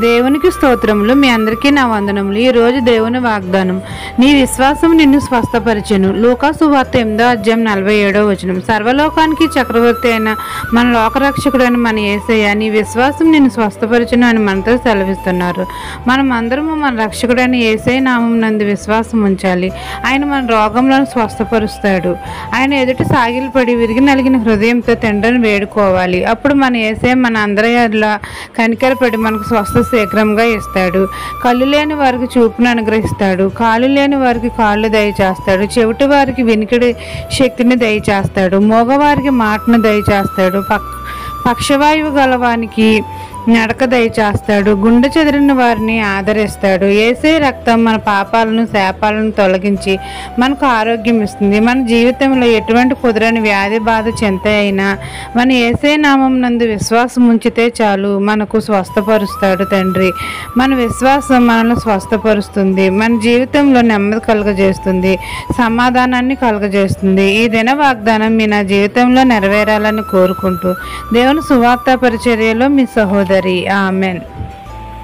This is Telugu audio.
దేవునికి స్తోత్రములు. మీ అందరికీ నా వందనములు. ఈ రోజు దేవుని వాగ్దానం, నీ విశ్వాసం నిన్ను స్వస్థపరిచెను. లూకా సువార్త 8:47 సర్వలోకానికి చక్రవర్తి అయిన మన లోకరక్షకుడైన మన యేసయ్య నీ విశ్వాసం నిన్ను స్వస్థపరిచెను అని మనతో సెలవిస్తున్నారు. మనం అందరము మన రక్షకుడైన యేసయ్య నామం నందు విశ్వాసం ఉంచాలి. ఆయన మన రోగంలను స్వస్థపరుస్తాడు. ఆయన ఎదుటి సాగిలపడి విరిగి నలిగిన హృదయంతో తండ్రిని వేడుకోవాలి. అప్పుడు మన యేసయ్య మన అందరి ఎడల కనికరపడి మనకు స్వస్థ శీఘ్రంగా ఇస్తాడు. కళ్ళు లేని వారికి చూపును అనుగ్రహిస్తాడు. కాళ్ళు లేని వారికి కాళ్ళు దయచేస్తాడు. చెవిటి వారికి వినికిడి శక్తిని దయచేస్తాడు. మోగవారికి మాటను దయచేస్తాడు. పక్షవాయువు గలవానికి నడక దయచేస్తాడు. గుండె చెదిరిన వారిని ఆదరిస్తాడు. యేసయ్య రక్తం మన పాపాలను శాపాలను తొలగించి మనకు ఆరోగ్యం ఇస్తుంది. మన జీవితంలో ఎటువంటి కుదరని వ్యాధి బాధ చెంత అయినా మన యేసయ్య నామం నందు విశ్వాసం ఉంచితే చాలు, మనకు స్వస్థపరుస్తాడు తండ్రి. మన విశ్వాసం మనల్ని స్వస్థపరుస్తుంది. మన జీవితంలో నెమ్మది కలుగజేస్తుంది, సమాధానాన్ని కలుగజేస్తుంది. ఈ దిన వాగ్దానం మీ నా జీవితంలో నెరవేరాలని కోరుకుంటూ దేవుని సువార్త పరిచర్యలో మీ సహోదరి. ఆమెన్.